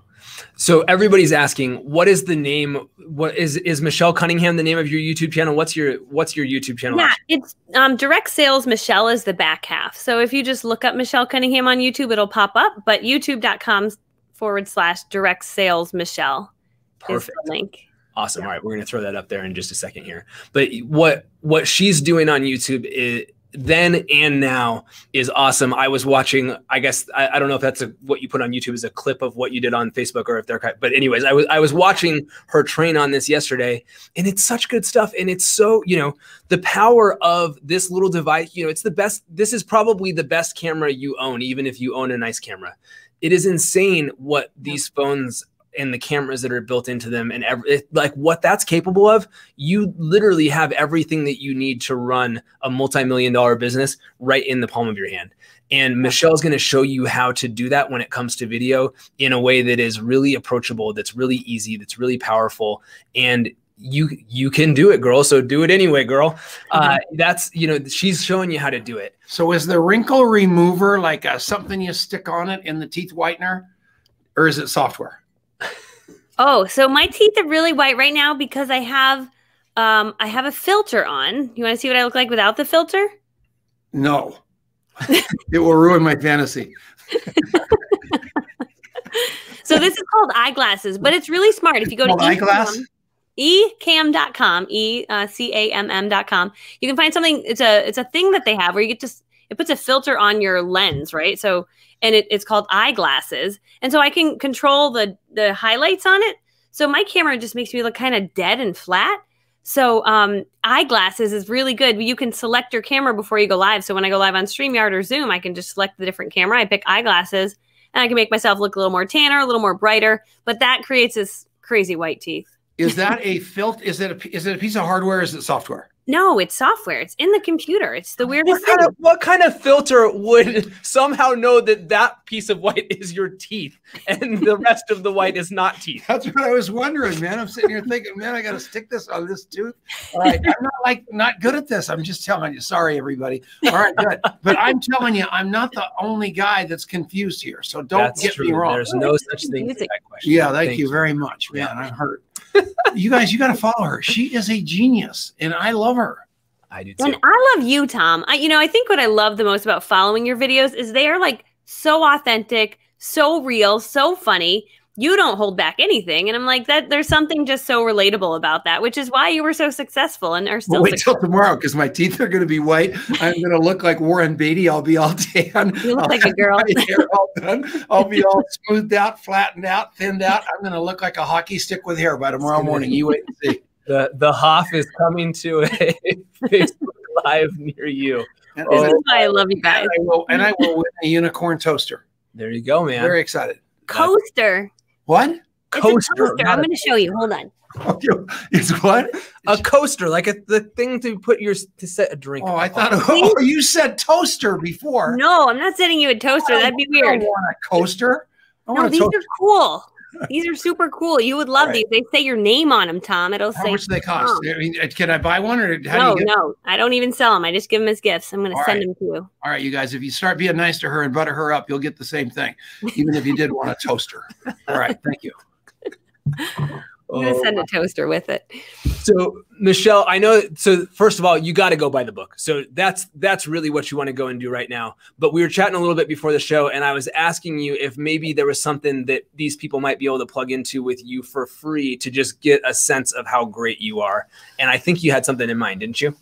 So everybody's asking, what is the name? What is Michelle Cunningham the name of your YouTube channel? What's your YouTube channel? Yeah, it's Direct Sales Michelle is the back half. So if you just look up Michelle Cunningham on YouTube, it'll pop up. But youtube.com/Direct Sales Michelle is the link. Awesome. Yeah. All right, we're gonna throw that up there in just a second here. But what she's doing on YouTube is, then and now, is awesome. I was watching, I guess, I don't know if that's what you put on YouTube is a clip of what you did on Facebook, or if they're, but anyways, I was watching her train on this yesterday, and it's such good stuff. And it's so, the power of this little device, it's the best. This is probably the best camera you own, even if you own a nice camera. It is insane what these phones and the cameras that are built into them and like what that's capable of. You literally have everything that you need to run a multi-million-dollar business right in the palm of your hand. And Michelle's going to show you how to do that when it comes to video in a way that is really approachable, that's really easy, that's really powerful. And you can do it, girl. So do it anyway, girl. That's, she's showing you how to do it. So is the wrinkle remover like something you stick on it in the teeth whitener, or is it software? Oh, so my teeth are really white right now because I have a filter on. You want to see what I look like without the filter? No. It will ruin my fantasy. So this is called eyeglasses, but it's really smart. If you go to ecam.com, ECAMM.com, you can find something. It's a thing that they have where you get it puts a filter on your lens, right? So, and it's called eyeglasses. And so I can control the highlights on it. So my camera just makes me look kind of dead and flat. So eyeglasses is really good. You can select your camera before you go live. So when I go live on StreamYard or Zoom, I can just select the different camera. I pick eyeglasses, and I can make myself look a little more tanner, a little more brighter. But that creates this crazy white teeth. Is that a filter? Is it a piece of hardware? Or is it software? No, it's software. It's in the computer. It's the weirdest thing. What kind of filter would somehow know that that piece of white is your teeth and the rest of the white is not teeth? That's what I was wondering, man. I'm sitting here thinking, man, I got to stick this on this tooth. All right. I'm not good at this. I'm just telling you. Sorry, everybody. All right, good. But I'm telling you, I'm not the only guy that's confused here. So don't get me wrong. There's no such thing as that question. Yeah, thank you very much, man. I'm hurt. You guys, you got to follow her. She is a genius, and I love her. I do too. And I love you, Tom. I think what I love the most about following your videos is they are like so authentic, so real, so funny. You don't hold back anything. And I'm like, that there's something just so relatable about that, which is why you were so successful and are still wait till tomorrow, because my teeth are going to be white. I'm going to look like Warren Beatty. I'll be all tan. You look like a girl. My hair all done. I'll be all smoothed out, flattened out, thinned out. I'm going to look like a hockey stick with hair by tomorrow morning. You wait and see. The Hoff is coming to a Facebook Live near you. This is why I love you guys. And I will win a unicorn toaster. There you go, man. Very excited. Coaster. What? It's a coaster. I'm going to show you. Hold on. It's what? A coaster, like the thing to set a drink. Oh, I thought you said toaster before. No, I'm not setting you a toaster. That'd be weird. I don't want a coaster. No, these are cool. These are super cool. You would love these. They say your name on them, Tom. It'll say. How much do they cost? I mean, can I buy one or no? I don't even sell them. I just give them as gifts. I'm going to send them to you. All right, you guys. If you start being nice to her and butter her up, you'll get the same thing, even if you did want a toaster. All right, thank you. I'm going to send a toaster with it. So, Michelle, I know. So, first of all, you got to go buy the book. So that's really what you want to go and do right now. But we were chatting a little bit before the show, and I was asking you if maybe there was something that these people might be able to plug into with you for free to just get a sense of how great you are. And I think you had something in mind, didn't you?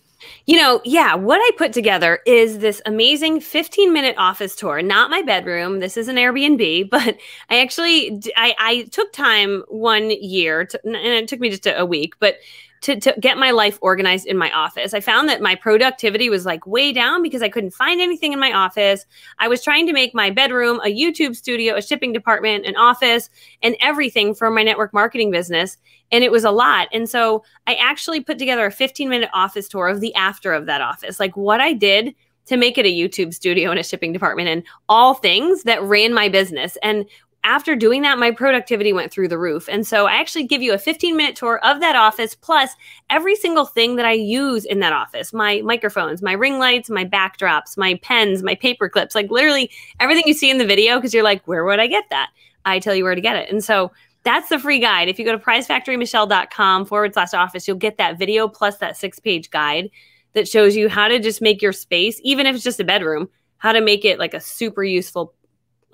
Yeah, what I put together is this amazing 15-minute office tour, not my bedroom. This is an Airbnb, but I actually, I took time 1 year, and it took me just a week, but to get my life organized in my office. I found that my productivity was like way down because I couldn't find anything in my office. I was trying to make my bedroom a YouTube studio, a shipping department, an office, and everything for my network marketing business. And it was a lot. And so I actually put together a 15-minute office tour of the after of that office, like what I did to make it a YouTube studio and a shipping department and all things that ran my business. And after doing that, my productivity went through the roof. And so I actually give you a 15-minute tour of that office, plus every single thing that I use in that office, my microphones, my ring lights, my backdrops, my pens, my paper clips, like literally everything you see in the video, because you're like, where would I get that? I tell you where to get it. And so that's the free guide. If you go to prizefactorymichelle.com/office, you'll get that video plus that 6-page guide that shows you how to just make your space, even if it's just a bedroom, how to make it like a super useful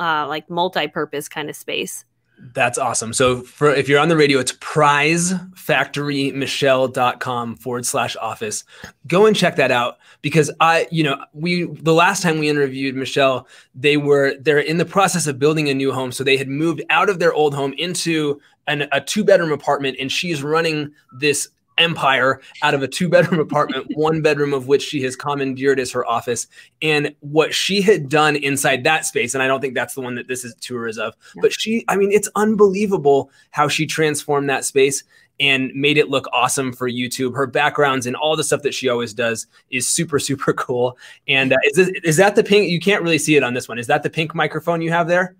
like multi-purpose kind of space. That's awesome. So if you're on the radio, it's prizefactorymichelle.com/office. Go and check that out, because the last time we interviewed Michelle, they're in the process of building a new home. So they had moved out of their old home into a 2-bedroom apartment, and she's running this empire out of a 2-bedroom apartment, 1 bedroom of which she has commandeered as her office. And what she had done inside that space, and I don't think that's the one that this tour is of, but it's unbelievable how she transformed that space and made it look awesome for YouTube. Her backgrounds and all the stuff that she always does is super, super cool. And is that the pink? You can't really see it on this one. Is that the pink microphone you have there?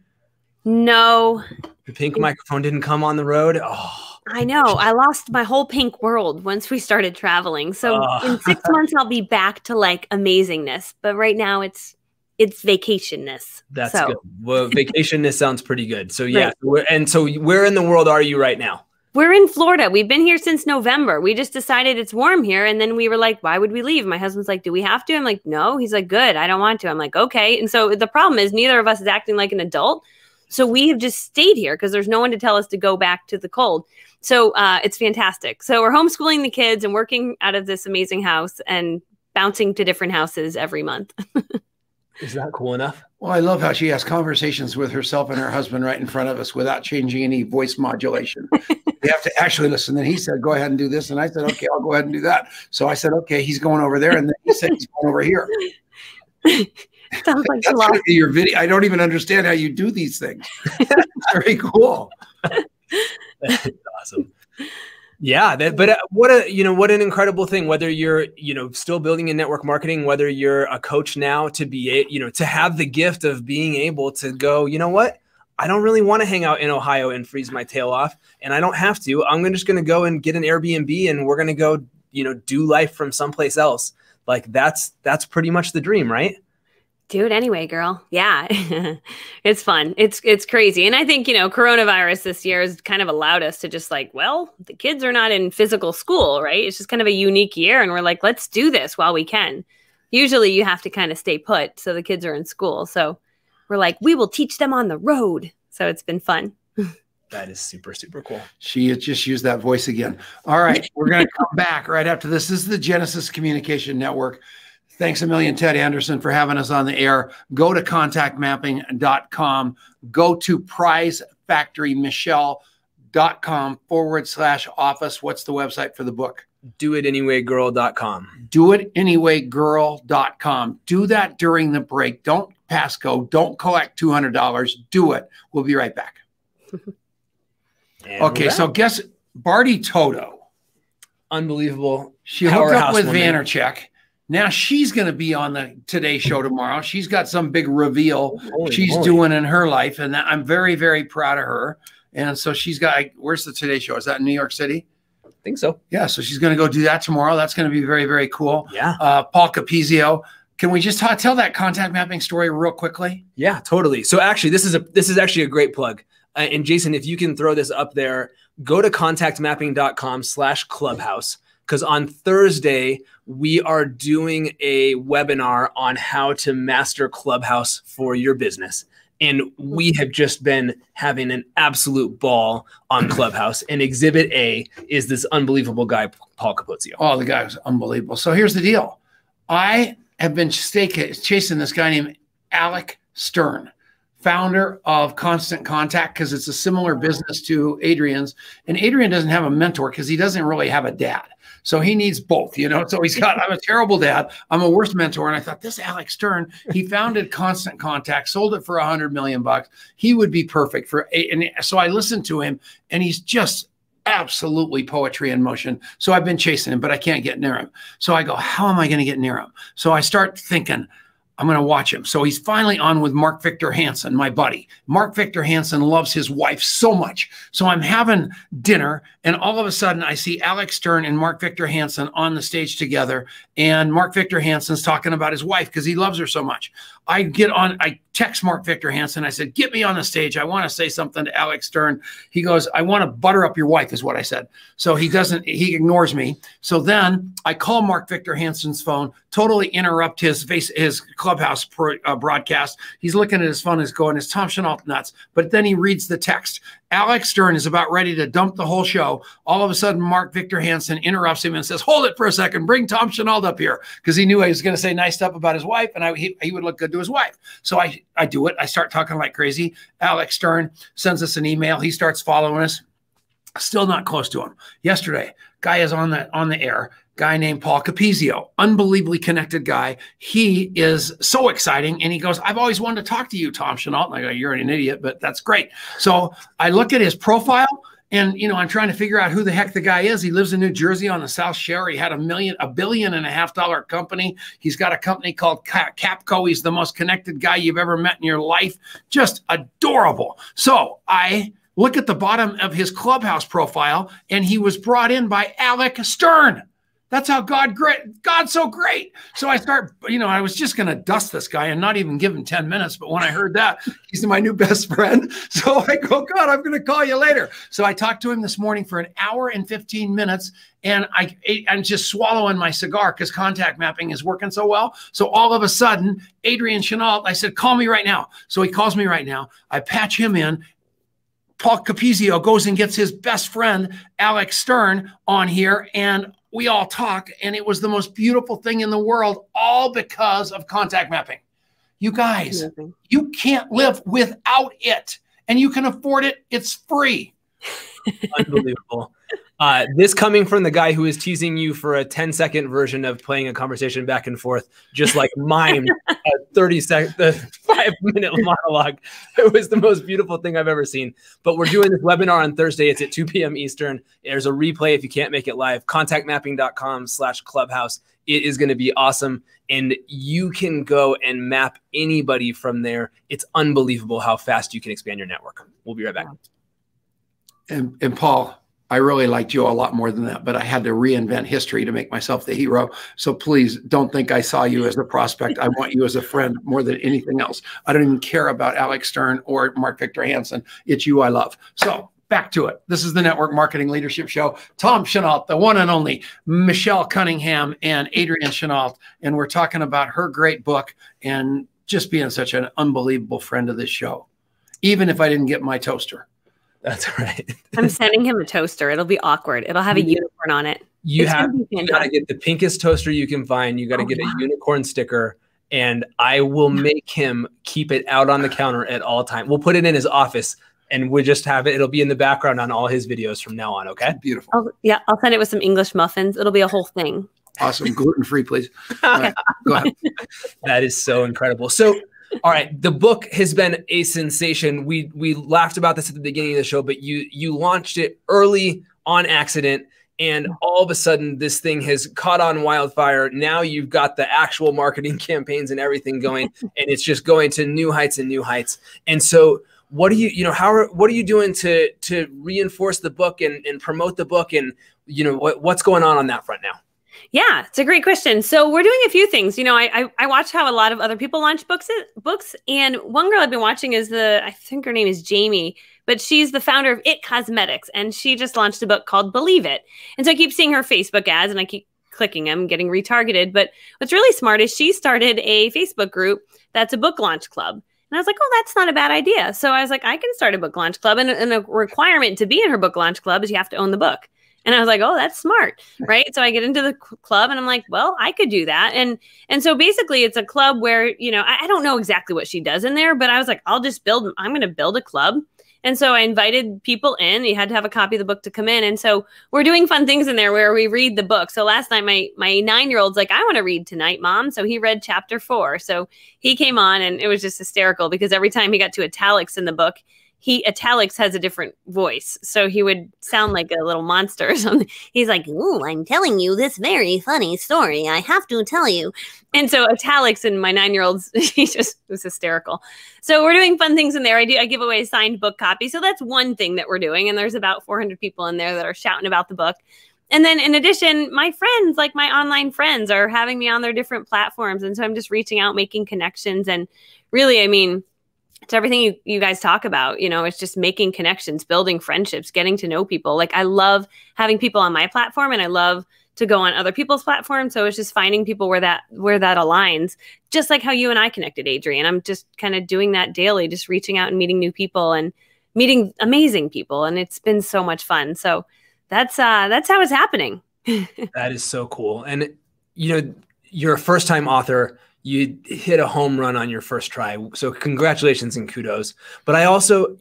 No. The pink microphone didn't come on the road? Oh. I know. I lost my whole pink world once we started traveling. So in 6 months, I'll be back to like amazingness. But right now it's vacationness. That's good. Well, vacationness sounds pretty good. So yeah. Right. So where in the world are you right now? We're in Florida. We've been here since November. We just decided it's warm here. And then we were like, why would we leave? My husband's like, do we have to? I'm like, no. He's like, good. I don't want to. I'm like, okay. And so the problem is neither of us is acting like an adult. So we have just stayed here because there's no one to tell us to go back to the cold. So it's fantastic. So we're homeschooling the kids and working out of this amazing house and bouncing to different houses every month. Is that cool enough? Well, I love how she has conversations with herself and her husband right in front of us without changing any voice modulation. We have to actually listen. Then he said, go ahead and do this. And I said, okay, I'll go ahead and do that. So I said, okay, he's going over there. And then he said, he's going over here. Sounds like that's going to be your video. I don't even understand how you do these things. That's very cool. That's awesome. Yeah, but what an incredible thing, whether you're, still building in network marketing, whether you're a coach now, to be, to have the gift of being able to go, you know what? I don't really want to hang out in Ohio and freeze my tail off, and I don't have to. I'm just going to go and get an Airbnb, and we're going to go, do life from someplace else. Like that's pretty much the dream, right? Do it anyway, girl. Yeah. It's fun. It's crazy. And I think, coronavirus this year has kind of allowed us to just the kids are not in physical school, right? It's just kind of a unique year. And we're like, let's do this while we can. Usually you have to kind of stay put so the kids are in school. So we're like, we will teach them on the road. So it's been fun. That is super, super cool. She just used that voice again. All right. We're going to come back right after this. This is the Genesis Communication Network. Thanks a million, Ted Anderson, for having us on the air. Go to contactmapping.com. Go to prizefactorymichelle.com/office. What's the website for the book? doitanyway.girl.com. doitanyway.girl.com. Do that during the break. Don't pass go. Don't collect $200. Do it. We'll be right back. Okay, so guess Barty Toto. Unbelievable. She hooked up with Vandercheck. Now she's going to be on the Today Show tomorrow. She's got some big reveal she's doing in her life, and I'm very, very proud of her. And so she's got, where's the Today Show? Is that in New York City? I think so. Yeah, so she's going to go do that tomorrow. That's going to be very, very cool. Yeah. Paul Capizio. Can we just tell that contact mapping story real quickly? Yeah, totally. So actually, this is actually a great plug. And Jason, if you can throw this up there, go to contactmapping.com/clubhouse. Because on Thursday, we are doing a webinar on how to master Clubhouse for your business. And we have just been having an absolute ball on Clubhouse. And Exhibit A is this unbelievable guy, Paul Capizio. Oh, the guy was unbelievable. So here's the deal. I have been chasing this guy named Alec Stern, founder of Constant Contact, because it's a similar business to Adrian's. And Adrian doesn't have a mentor because he doesn't really have a dad. So he needs both, So he's got, I'm a terrible dad. I'm a worse mentor. And I thought, this Alex Stern, he founded Constant Contact, sold it for $100 million. He would be perfect for, and so I listened to him, and he's just absolutely poetry in motion. So I've been chasing him, but I can't get near him. So I go, how am I going to get near him? So I start thinking, I'm going to watch him. So he's finally on with Mark Victor Hansen, my buddy. Mark Victor Hansen loves his wife so much. So I'm having dinner, and all of a sudden I see Alex Stern and Mark Victor Hansen on the stage together. And Mark Victor Hansen's talking about his wife because he loves her so much. I text Mark Victor Hansen. I said, get me on the stage. I want to say something to Alex Stern. He goes, I want to butter up your wife, is what I said. So he ignores me. So then I call Mark Victor Hansen's phone, totally interrupt his Clubhouse broadcast. He's looking at his phone, is going, is Tom Chenault nuts? But then he reads the text. Alex Stern is about ready to dump the whole show. All of a sudden, Mark Victor Hansen interrupts him and says, hold it for a second. Bring Tom Chenault up here. Because he knew I was going to say nice stuff about his wife, and he would look good to his wife. So I do it. I start talking like crazy. Alex Stern sends us an email. He starts following us. Still not close to him. Yesterday, guy is on the air. Guy named Paul Capizio, unbelievably connected guy. He is so exciting. And he goes, I've always wanted to talk to you, Tom Chenault. And I go, you're an idiot, but that's great. So I look at his profile, and, I'm trying to figure out who the heck the guy is. He lives in New Jersey on the South Shore. He had $1.5 billion company. He's got a company called Capco. He's the most connected guy you've ever met in your life. Just adorable. So I look at the bottom of his Clubhouse profile, and he was brought in by Alec Stern. That's how God's so great. So I start, I was just going to dust this guy and not even give him 10 minutes. But when I heard that, he's my new best friend. So I go, God, I'm going to call you later. So I talked to him this morning for 1 hour and 15 minutes. And I'm just swallowing my cigar because contact mapping is working so well. So all of a sudden, Adrian Chenault, I said, call me right now. So he calls me right now. I patch him in. Paul Capizio goes and gets his best friend, Alex Stern, on here. And we all talk, and it was the most beautiful thing in the world, all because of contact mapping. You guys, you can't live without it, and you can afford it. It's free. Unbelievable. This coming from the guy who is teasing you for a 10-second version of playing a conversation back and forth, just like mimed a 5-minute monologue. It was the most beautiful thing I've ever seen. But we're doing this webinar on Thursday. It's at 2 p.m. Eastern. There's a replay if you can't make it live. Contactmapping.com/clubhouse. It is going to be awesome. And you can go and map anybody from there. It's unbelievable how fast you can expand your network. We'll be right back. And Paul, I really liked you a lot more than that, but I had to reinvent history to make myself the hero. So please don't think I saw you as a prospect. I want you as a friend more than anything else. I don't even care about Alex Stern or Mark Victor Hansen. It's you I love. So back to it. This is the Network Marketing Leadership Show. Tom Chenault, the one and only Michelle Cunningham, and Adrian Chenault. And we're talking about her great book and just being such an unbelievable friend of this show, even if I didn't get my toaster. That's right. I'm sending him a toaster. It'll be awkward. It'll have a unicorn on it. You got to get the pinkest toaster you can find. You got to get a unicorn sticker, and I will make him keep it out on the counter at all times. We'll put it in his office, and we'll just have it. It'll be in the background on all his videos from now on. Okay. Beautiful. I'll send it with some English muffins. It'll be a whole thing. Awesome. Gluten-free, please. Right, go ahead. That is so incredible. So, all right, the book has been a sensation. We laughed about this at the beginning of the show, but you launched it early on accident, and all of a sudden this thing has caught on wildfire. Now you've got the actual marketing campaigns and everything going, and it's just going to new heights and new heights. And so, what are you doing to reinforce the book and promote the book, and what's going on that front now? Yeah, it's a great question. So we're doing a few things. I watch how a lot of other people launch books, and one girl I've been watching is I think her name is Jamie, but she's the founder of It Cosmetics, and she just launched a book called Believe It. And so I keep seeing her Facebook ads, and I keep clicking them, getting retargeted. But what's really smart is she started a Facebook group that's a book launch club. And I was like, oh, that's not a bad idea. So I was like, I can start a book launch club, and a requirement to be in her book launch club is you have to own the book. And I was like, oh, that's smart, right? So I get into the club and I'm like, well, I could do that. And so basically it's a club where, I don't know exactly what she does in there, but I was like, I'm going to build a club. And so I invited people in. You had to have a copy of the book to come in. And so we're doing fun things in there where we read the book. So last night, my 9-year-old's like, I want to read tonight, Mom. So he read chapter 4. So he came on, and it was just hysterical because every time he got to italics in the book, italics has a different voice. So he would sound like a little monster or something. He's like, ooh, I'm telling you this very funny story. I have to tell you. And so italics and my 9-year-old's, he just was hysterical. So we're doing fun things in there. I give away a signed book copy. So that's one thing that we're doing. And there's about 400 people in there that are shouting about the book. And then in addition, my friends, like my online friends, are having me on their different platforms. And so I'm just reaching out, making connections. And really, it's everything you guys talk about. It's just making connections, building friendships, getting to know people. Like, I love having people on my platform, and I love to go on other people's platforms. So it's just finding people where that aligns, just like how you and I connected, Adrian. I'm just kind of doing that daily, just reaching out and meeting new people and meeting amazing people. And it's been so much fun. So that's how it's happening. That is so cool. And, you're a first-time author. You hit a home run on your first try. So congratulations and kudos. But I also,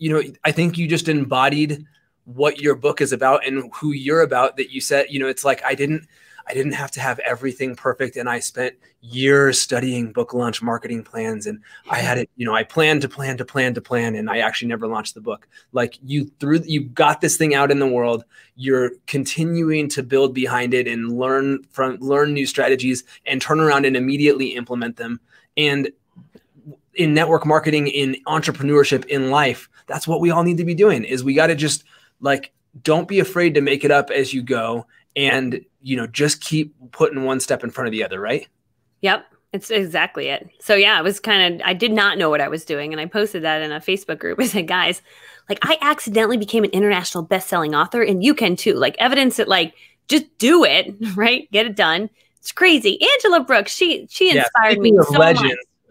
I think you just embodied what your book is about and who you're about, that you said, it's like, I didn't have to have everything perfect. And I spent years studying book launch marketing plans, and I had it, I planned to plan. And I actually never launched the book. Like, you got this thing out in the world. You're continuing to build behind it and learn new strategies and turn around and immediately implement them. And in network marketing, in entrepreneurship, in life, that's what we all need to be doing. Is we got to just don't be afraid to make it up as you go. And, just keep putting one step in front of the other, right? Yep. It's exactly it. So yeah, I did not know what I was doing. And I posted that in a Facebook group. I said, guys, I accidentally became an international best-selling author, and you can too. Evidence that just do it, right? Get it done. It's crazy. Angela Brooke, she inspired me so much.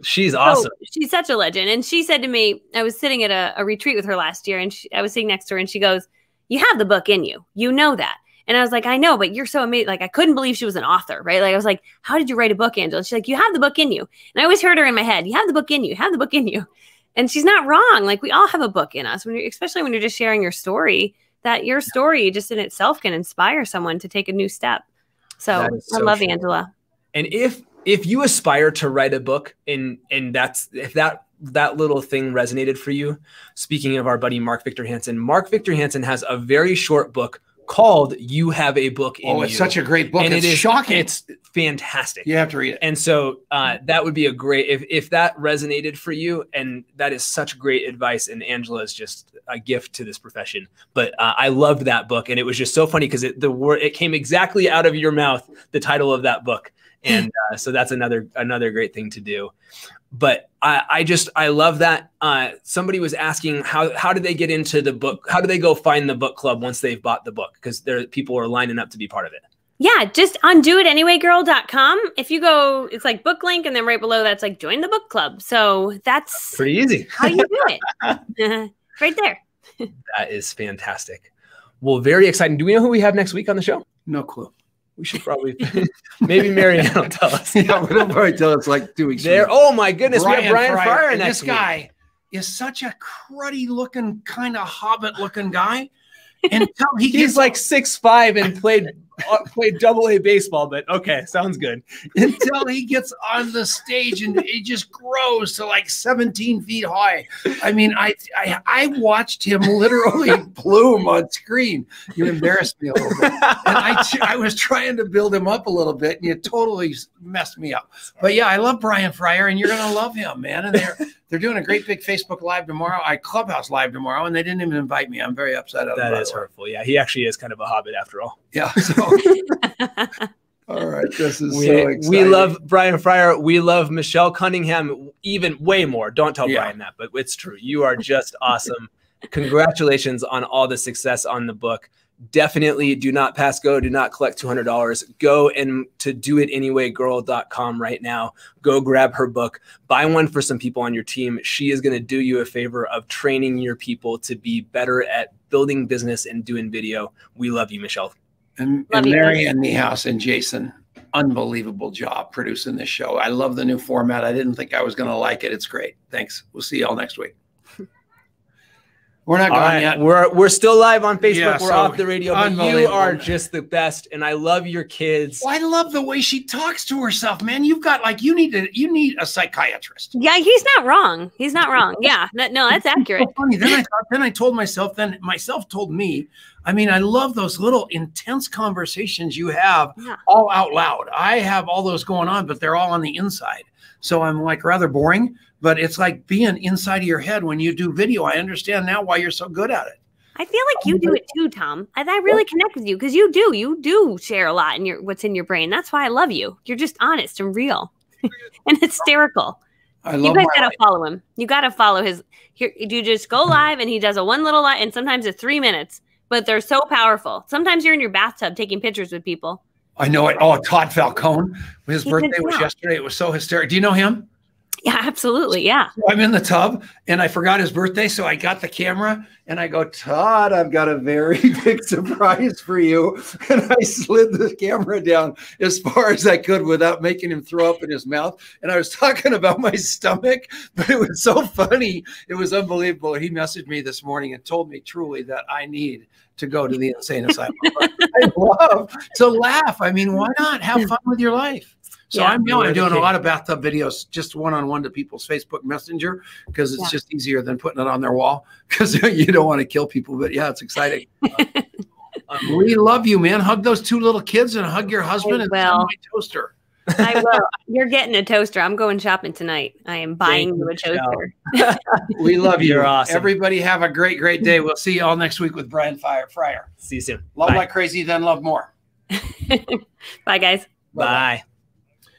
She's awesome. She's such a legend. And she said to me, I was sitting at a retreat with her last year, and I was sitting next to her, and she goes, you have the book in you. You know that. And I was like, I know, but you're so amazing. I couldn't believe she was an author, right? I was like, how did you write a book, Angela? She's like, you have the book in you. And I always heard her in my head, you have the book in you, you have the book in you. And she's not wrong. We all have a book in us, especially when you're just sharing your story. that your story just in itself can inspire someone to take a new step. So I love true. Angela. And if you aspire to write a book and if that little thing resonated for you, speaking of our buddy Mark Victor Hansen has a very short book called You Have a Book in You. Oh, it's such a great book. And it's shocking. It's fantastic. You have to read it. And so that would be a great, if that resonated for you, and that is such great advice. And Angela is just a gift to this profession. But I loved that book. And it was just so funny because it came exactly out of your mouth, the title of that book. And so that's another great thing to do. But I love that. Somebody was asking how do they get into the book? How do they go find the book club once they've bought the book? Because people are lining up to be part of it. Yeah, just on doitanyway.com. If you go, it's like book link, and then right below that's like join the book club. So that's pretty easy. How you do it. Right there. That is fantastic. Well, very exciting. Do we know who we have next week on the show? No clue. We should probably, maybe Marianne will tell us. Yeah, we'll probably tell us like 2 weeks there. Oh my goodness, we have Brian Fryer next week. This guy is such a cruddy looking, kind of hobbit looking guy. And he's like 6'5" and played AA baseball, but okay, sounds good. Until he gets on the stage and he just grows to like 17 feet high. I mean, I watched him literally bloom on screen. You embarrassed me a little bit. And I was trying to build him up a little bit, and you totally messed me up. But yeah, I love Brian Fryer, and you're gonna love him, man. And they're doing a great big Facebook Live tomorrow. Clubhouse Live tomorrow, and they didn't even invite me. I'm very upset about that. That is hurtful. Yeah, he actually is kind of a hobbit after all. Yeah. So. All right. This is so exciting. We love Brian Fryer. We love Michelle Cunningham even way more. Don't tell Brian that, but it's true. You are just awesome. Congratulations on all the success on the book. Definitely do not pass go. Do not collect $200. Go and to doitanewaygirl.com right now. Go grab her book. Buy one for some people on your team. She is going to do you a favor of training your people to be better at building business and doing video. We love you, Michelle. And Marianne, Niehaus, and Jason, unbelievable job producing this show. I love the new format. I didn't think I was going to like it. It's great. Thanks. We'll see you all next week. We're not gone yet. We're still live on Facebook. Yeah, we're off the radio. But you are just the best, and I love your kids. Well, I love the way she talks to herself, man. You've got like you need a psychiatrist. Yeah, he's not wrong. He's not wrong. Yeah, no, that's accurate. So funny. Then I told myself. Then myself told me. I mean, I love those little intense conversations you have all out loud. I have all those going on, but they're all on the inside. So I'm like rather boring. But it's like being inside of your head when you do video. I understand now why you're so good at it. I feel like you do it too, Tom. I really connect with you because you do share a lot in what's in your brain. That's why I love you. You're just honest and real and hysterical. You guys gotta follow him. You gotta follow his. You just go live and he does a one little live, and sometimes it's 3 minutes, but they're so powerful. Sometimes you're in your bathtub taking pictures with people. I know it. Oh, Todd Falcone. His birthday was yesterday. It was so hysterical. Do you know him? Yeah, absolutely. Yeah. So I'm in the tub and I forgot his birthday. So I got the camera and I go, Todd, I've got a very big surprise for you. And I slid the camera down as far as I could without making him throw up in his mouth. And I was talking about my stomach, but it was so funny. It was unbelievable. He messaged me this morning and told me truly that I need to go to the insane asylum. I love to laugh. I mean, why not have fun with your life? So I'm doing a lot of bathtub videos, just one-on-one to people's Facebook Messenger, because it's just easier than putting it on their wall because you don't want to kill people. But yeah, it's exciting. We love you, man. Hug those 2 little kids and hug your husband and my toaster. I will. You're getting a toaster. I'm going shopping tonight. I am buying you a toaster. We love you. You're awesome. Everybody have a great, great day. We'll see you all next week with Brian Fryer. See you soon. Love like crazy, then love more. Bye, guys. Bye.